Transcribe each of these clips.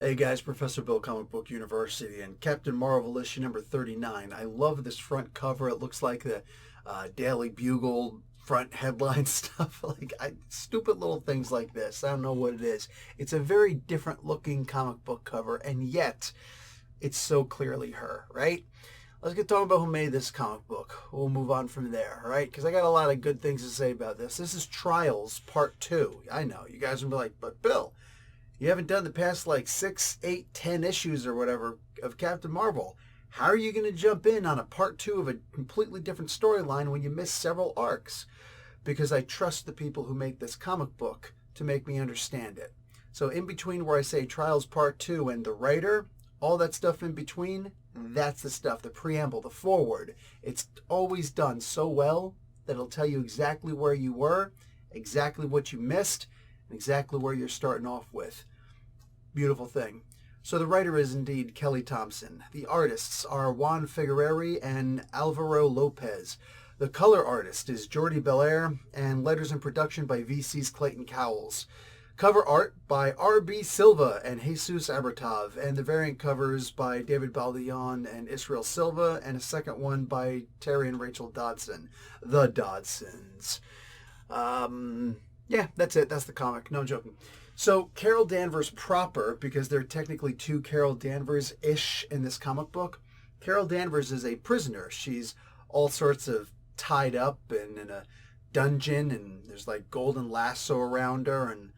Hey guys, Professor Bill, Comic Book University, and Captain Marvel issue number 39. I love this front cover. It looks like the Daily Bugle front headline stuff. Stupid little things like this. I don't know what it is. It's a very different looking comic book cover, and yet it's so clearly her, right? Let's get talking about who made this comic book. We'll move on from there, all right? Because I got a lot of good things to say about this. This is Trials Part 2. I know, you guys will be like, but Bill, you haven't done the past like 6, 8, 10 issues or whatever of Captain Marvel. How are you going to jump in on a part 2 of a completely different storyline when you miss several arcs? Because I trust the people who make this comic book to make me understand it. So in between where I say Trials Part 2 and the writer, all that stuff in between, that's the stuff, the preamble, the foreword. It's always done so well that it'll tell you exactly where you were, exactly what you missed, and exactly where you're starting off with. Beautiful thing. So the writer is indeed Kelly Thompson. The artists are Juan Figuereri and Alvaro Lopez. The color artist is Jordi Belair, and letters and production by VC's Clayton Cowles. Cover art by R.B. Silva and Jesus Abertov, and the variant covers by David Baldeón and Israel Silva, and a second one by Terry and Rachel Dodson. The Dodsons. Yeah, that's it. That's the comic. No, I'm joking. So Carol Danvers proper, because there are technically two Carol Danvers-ish in this comic book. Carol Danvers is a prisoner. She's all sorts of tied up and in a dungeon, and there's like golden lasso around her, and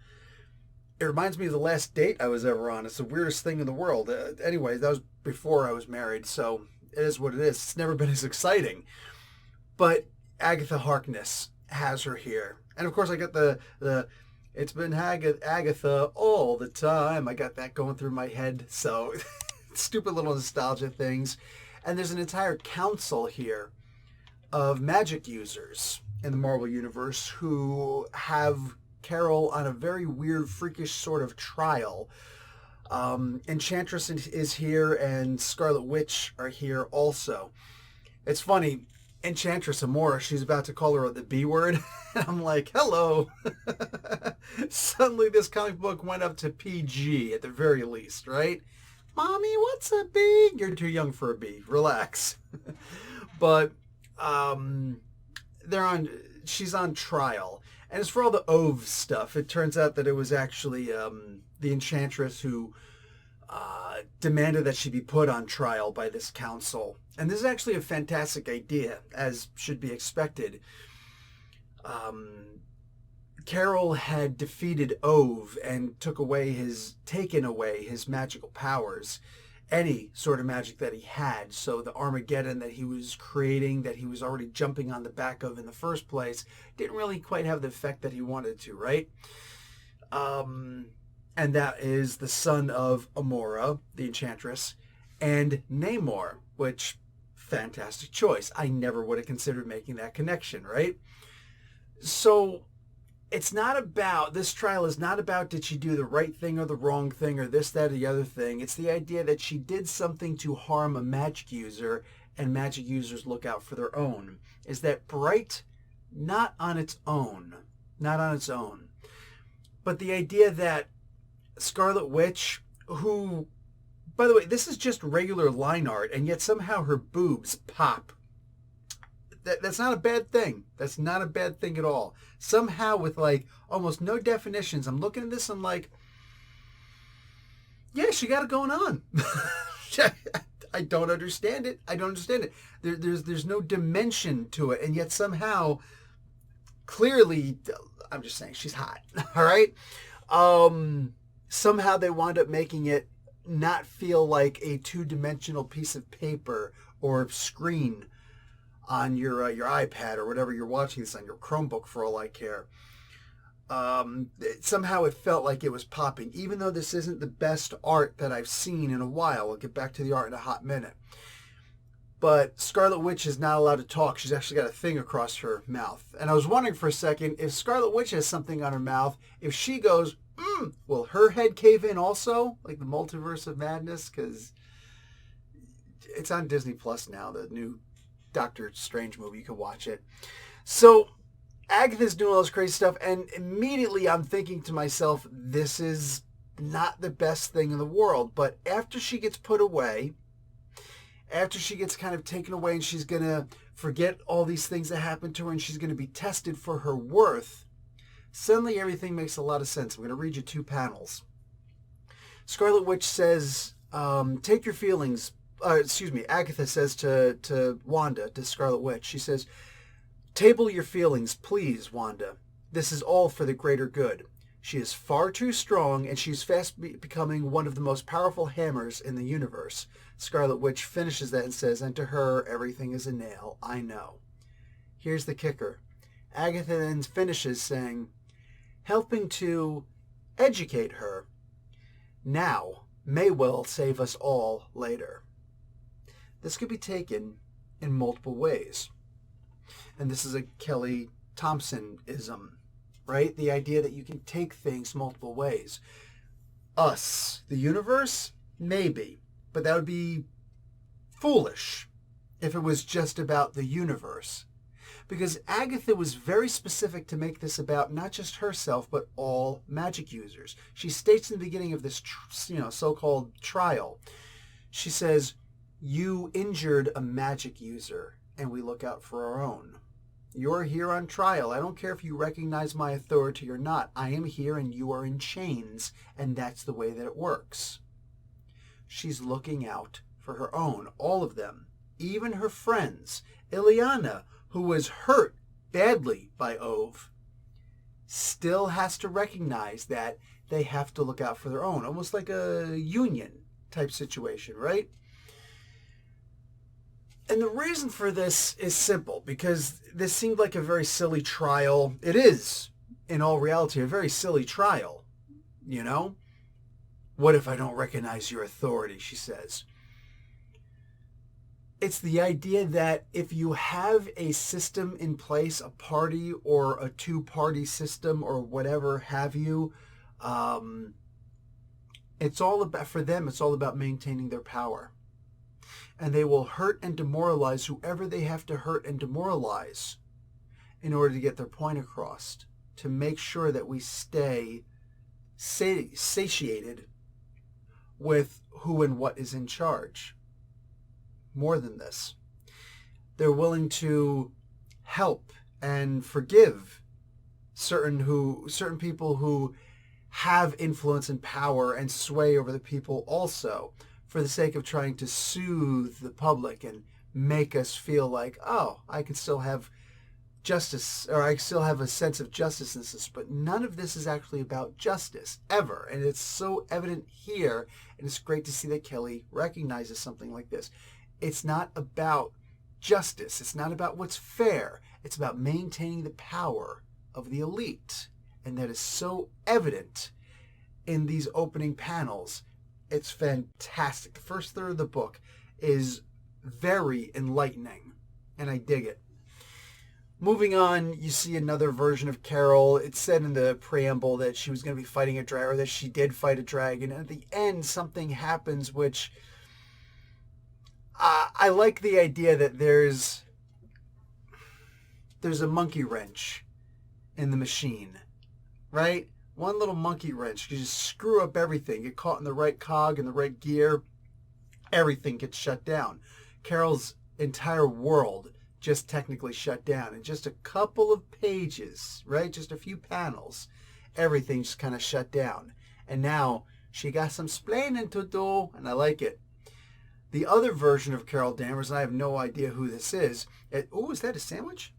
it reminds me of the last date I was ever on. It's the weirdest thing in the world. Anyway, that was before I was married, so it is what it is. It's never been as exciting. But Agatha Harkness has her here. And of course I got the it's been Agatha all the time. I got that going through my head. So stupid little nostalgia things. And there's an entire council here of magic users in the Marvel Universe who have Carol on a very weird, freakish sort of trial. Enchantress is here, and Scarlet Witch are here also. It's funny. Enchantress Amora, she's about to call her the B word. And I'm like, hello. Suddenly this comic book went up to PG at the very least, right? Mommy, what's a B? You're too young for a B. Relax. But she's on trial. And as for all the Ove stuff, it turns out that it was actually the Enchantress who demanded that she be put on trial by this council. And this is actually a fantastic idea, as should be expected. Carol had defeated Ove and taken away his magical powers, any sort of magic that he had. So the Armageddon that he was creating, that he was already jumping on the back of in the first place, didn't really quite have the effect that he wanted to, right? And that is the son of Amora, the Enchantress, and Namor, which, fantastic choice. I never would have considered making that connection, right? So this trial is not about did she do the right thing or the wrong thing or this, that, or the other thing. It's the idea that she did something to harm a magic user, and magic users look out for their own. Is that bright? Not on its own. Not on its own. But the idea that Scarlet Witch, who, by the way, this is just regular line art, and yet somehow her boobs pop. That's not a bad thing. That's not a bad thing at all. Somehow with like almost no definitions, I'm looking at this, I'm like, yeah, she got it going on. I don't understand it. There's no dimension to it, and yet somehow, clearly, I'm just saying, she's hot. All right? Somehow they wound up making it not feel like a two-dimensional piece of paper or screen on your iPad or whatever you're watching this on, your Chromebook for all I care. Somehow it felt like it was popping, even though this isn't the best art that I've seen in a while. I'll get back to the art in a hot minute. But Scarlet Witch is not allowed to talk. She's actually got a thing across her mouth. And I was wondering for a second, if Scarlet Witch has something on her mouth, if she goes, will her head cave in also? Like the Multiverse of Madness? Because it's on Disney Plus now, the new Doctor Strange movie. You can watch it. So Agatha's doing all this crazy stuff, and immediately I'm thinking to myself, this is not the best thing in the world. But after she gets put away, after she gets kind of taken away and she's going to forget all these things that happened to her and she's going to be tested for her worth, suddenly everything makes a lot of sense. I'm going to read you 2 panels. Scarlet Witch says, take your feelings, Agatha says to Wanda, to Scarlet Witch, she says, table your feelings, please, Wanda. This is all for the greater good. She is far too strong, and she's fast becoming one of the most powerful hammers in the universe. Scarlet Witch finishes that and says, and to her, everything is a nail, I know. Here's the kicker. Agatha then finishes saying, helping to educate her. Now may well save us all later. This could be taken in multiple ways. And this is a Kelly Thompson-ism, right? The idea that you can take things multiple ways. Us, the universe, maybe. But that would be foolish if it was just about the universe. Because Agatha was very specific to make this about not just herself, but all magic users. She states in the beginning of this so-called trial, she says, you injured a magic user, and we look out for our own. You're here on trial. I don't care if you recognize my authority or not. I am here and you are in chains, and that's the way that it works. She's looking out for her own, all of them, even her friends. Ileana, who was hurt badly by Ove, still has to recognize that they have to look out for their own, almost like a union type situation, right? And the reason for this is simple, because this seemed like a very silly trial. It is, in all reality, a very silly trial, you know? What if I don't recognize your authority, she says. It's the idea that if you have a system in place, a party or a two-party system or whatever have you, it's all about, for them, it's all about maintaining their power. And they will hurt and demoralize whoever they have to hurt and demoralize in order to get their point across, to make sure that we stay satiated with who and what is in charge. More than this, they're willing to help and forgive certain people who have influence and power and sway over the people also, for the sake of trying to soothe the public and make us feel like, oh, I can still have justice, or I still have a sense of justice in this. But none of this is actually about justice, ever. And it's so evident here, and it's great to see that Kelly recognizes something like this. It's not about justice. It's not about what's fair. It's about maintaining the power of the elite. And that is so evident in these opening panels. It's fantastic. The first third of the book is very enlightening, and I dig it. Moving on, you see another version of Carol. It said in the preamble that she was going to be fighting a dragon, or that she did fight a dragon. And at the end, something happens which I like the idea that there's a monkey wrench in the machine, right? One little monkey wrench. You just screw up everything. Get caught in the right cog, in the right gear. Everything gets shut down. Carol's entire world just technically shut down. In just a couple of pages, right? Just a few panels. Everything just kind of shut down. And now she got some splaining to do, and I like it. The other version of Carol Danvers, and I have no idea who this is. Oh, is that a sandwich?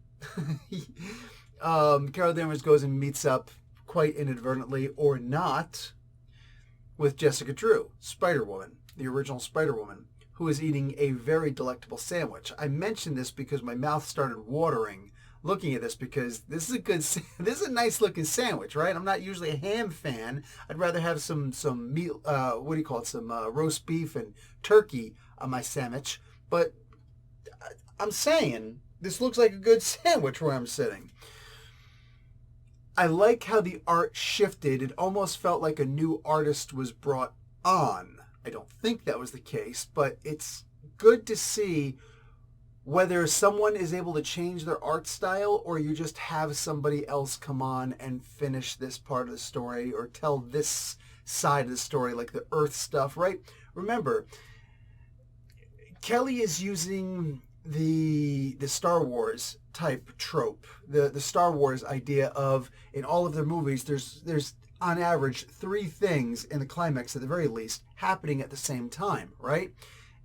Carol Danvers goes and meets up, quite inadvertently or not, with Jessica Drew, Spider-Woman, the original Spider-Woman, who is eating a very delectable sandwich. I mentioned this because my mouth started watering looking at this, because this is a nice looking sandwich, right? I'm not usually a ham fan. I'd rather have some meat, some roast beef and turkey on my sandwich. But I'm saying this looks like a good sandwich where I'm sitting. I like how the art shifted. It almost felt like a new artist was brought on. I don't think that was the case, but it's good to see whether someone is able to change their art style, or you just have somebody else come on and finish this part of the story, or tell this side of the story, like the Earth stuff, right? Remember, Kelly is using the Star Wars type trope, the Star Wars idea of, in all of their movies, there's on average 3 things in the climax at the very least happening at the same time, right?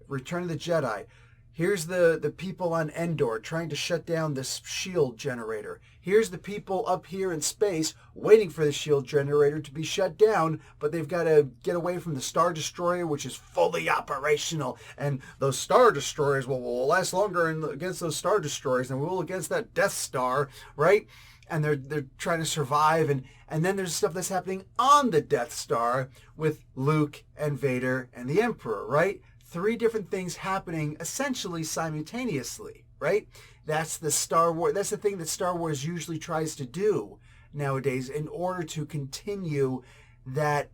Return of the Jedi. Here's the people on Endor trying to shut down this shield generator. Here's the people up here in space waiting for the shield generator to be shut down, but they've got to get away from the Star Destroyer, which is fully operational. And those Star Destroyers will last longer against those Star Destroyers than we will against that Death Star, right? And they're trying to survive. And then there's stuff that's happening on the Death Star with Luke and Vader and the Emperor, right? 3 different things happening essentially simultaneously, right? That's the Star Wars. That's the thing that Star Wars usually tries to do nowadays in order to continue that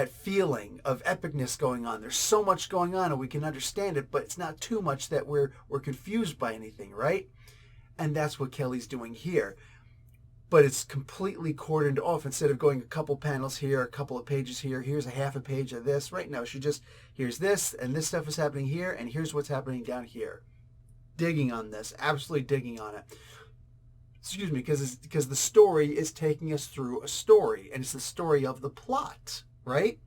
feeling of epicness going on. There's so much going on, and we can understand it, but it's not too much that we're confused by anything, right? And that's what Kelly's doing here. But it's completely cordoned off. Instead of going a couple panels here, a couple of pages here, here's a half a page of this. Right now, here's this, and this stuff is happening here, and here's what's happening down here. Digging on this, absolutely digging on it. Excuse me, because the story is taking us through a story, and it's the story of the plot, right?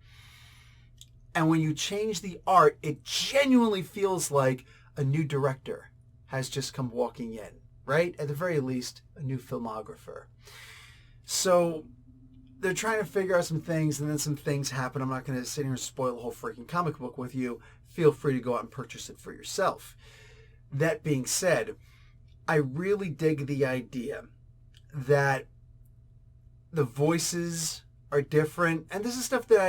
And when you change the art, it genuinely feels like a new director has just come walking in. Right? At the very least, a new filmographer. So they're trying to figure out some things, and then some things happen. I'm not going to sit here and spoil the whole freaking comic book with you. Feel free to go out and purchase it for yourself. That being said, I really dig the idea that the voices are different. And this is stuff that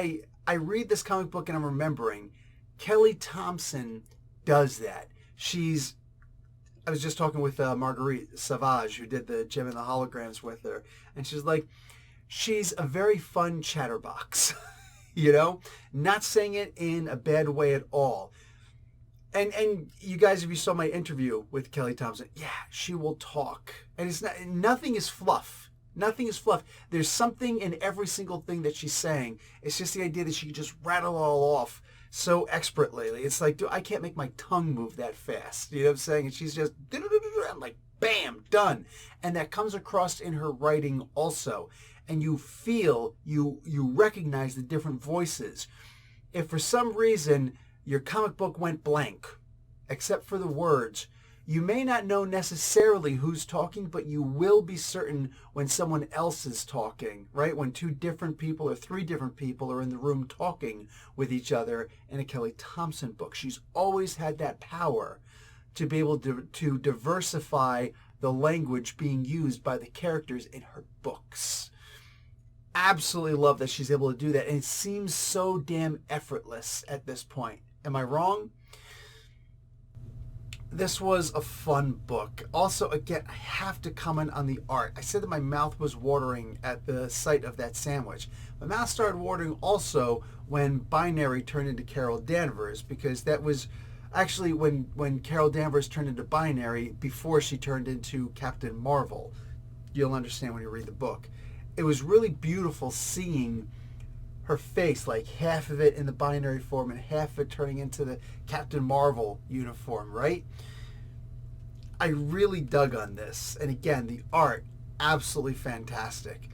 I read this comic book and I'm remembering. Kelly Thompson does that. I was just talking with Marguerite Savage, who did the Gem and the Holograms with her, and she's a very fun chatterbox, you know, not saying it in a bad way at all. And you guys, if you saw my interview with Kelly Thompson, yeah, she will talk, and nothing is fluff. Nothing is fluff. There's something in every single thing that she's saying. It's just the idea that she can just rattle it all off so expertly. It's like, dude, I can't make my tongue move that fast. You know what I'm saying? And she's just, I'm like, bam, done. And that comes across in her writing also. And you feel, you recognize the different voices. If for some reason your comic book went blank, except for the words, you may not know necessarily who's talking, but you will be certain when someone else is talking, right? When 2 different people or 3 different people are in the room talking with each other in a Kelly Thompson book. She's always had that power to be able to diversify the language being used by the characters in her books. Absolutely love that she's able to do that. And it seems so damn effortless at this point. Am I wrong? This was a fun book. Also, again, I have to comment on the art. I said that my mouth was watering at the sight of that sandwich. My mouth started watering also when Binary turned into Carol Danvers, because that was actually when Carol Danvers turned into Binary before she turned into Captain Marvel. You'll understand when you read the book. It was really beautiful seeing her face, like half of it in the Binary form and half of it turning into the Captain Marvel uniform, right? I really dug on this. And again, the art, absolutely fantastic.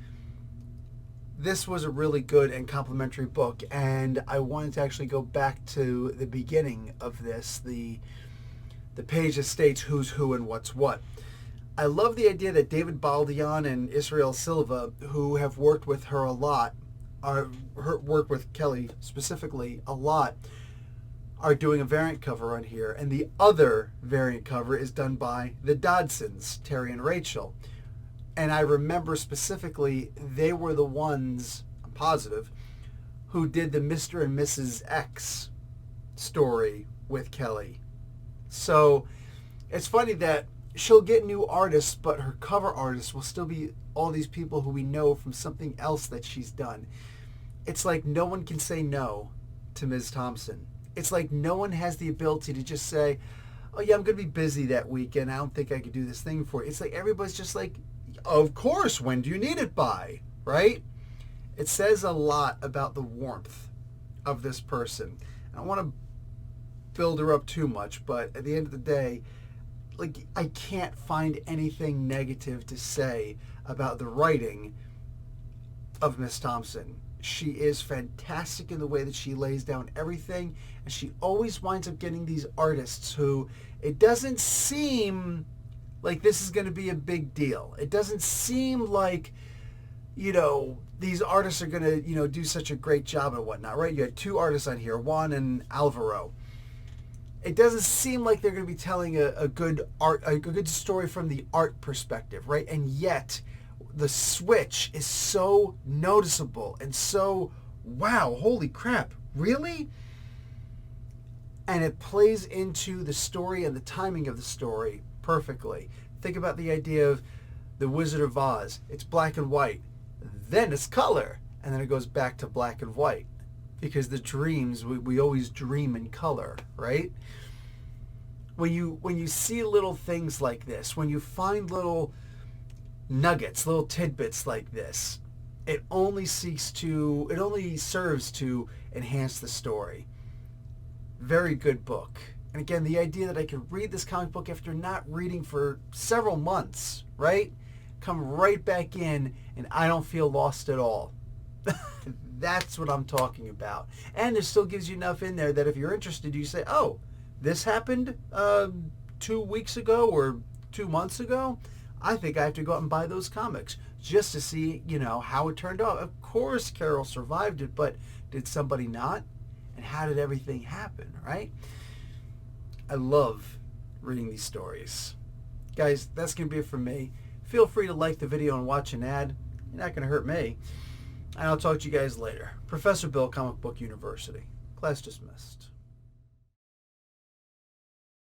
This was a really good and complimentary book, and I wanted to actually go back to the beginning of this, the page that states who's who and what's what. I love the idea that David Baldeón and Israel Silva, who have worked with her a lot, worked with Kelly specifically a lot, are doing a variant cover on here. And the other variant cover is done by the Dodsons, Terry and Rachel. And I remember specifically they were the ones, I'm positive, who did the Mr. and Mrs. X story with Kelly. So it's funny that she'll get new artists, but her cover artists will still be all these people who we know from something else that she's done. It's like no one can say no to Ms. Thompson. It's like no one has the ability to just say, oh yeah, I'm going to be busy that weekend. I don't think I could do this thing for you. It's like everybody's just like, of course, when do you need it by? Right? It says a lot about the warmth of this person. I don't want to build her up too much, but at the end of the day, like, I can't find anything negative to say about the writing of Miss Thompson. She is fantastic in the way that she lays down everything, and she always winds up getting these artists who, it doesn't seem like this is going to be a big deal. It doesn't seem like, these artists are going to, do such a great job and whatnot, right? You had two artists on here, Juan and Alvaro. It doesn't seem like they're going to be telling a good story from the art perspective, right? And yet, the switch is so noticeable and so, wow, holy crap, really? And it plays into the story and the timing of the story perfectly. Think about the idea of The Wizard of Oz. It's black and white, then it's color, and then it goes back to black and white. Because the dreams, we always dream in color, right? When you see little things like this, when you find little nuggets, little tidbits like this, it only serves to enhance the story. Very good book. And again, the idea that I could read this comic book after not reading for several months, right? Come right back in, and I don't feel lost at all. That's what I'm talking about. And it still gives you enough in there that if you're interested, you say, oh, this happened 2 weeks ago or 2 months ago. I think I have to go out and buy those comics just to see, how it turned out. Of course, Carol survived it, but did somebody not? And how did everything happen, right? I love reading these stories. Guys, that's going to be it from me. Feel free to like the video and watch an ad. You're not going to hurt me. And I'll talk to you guys later. Professor Bill, Comic Book University. Class dismissed.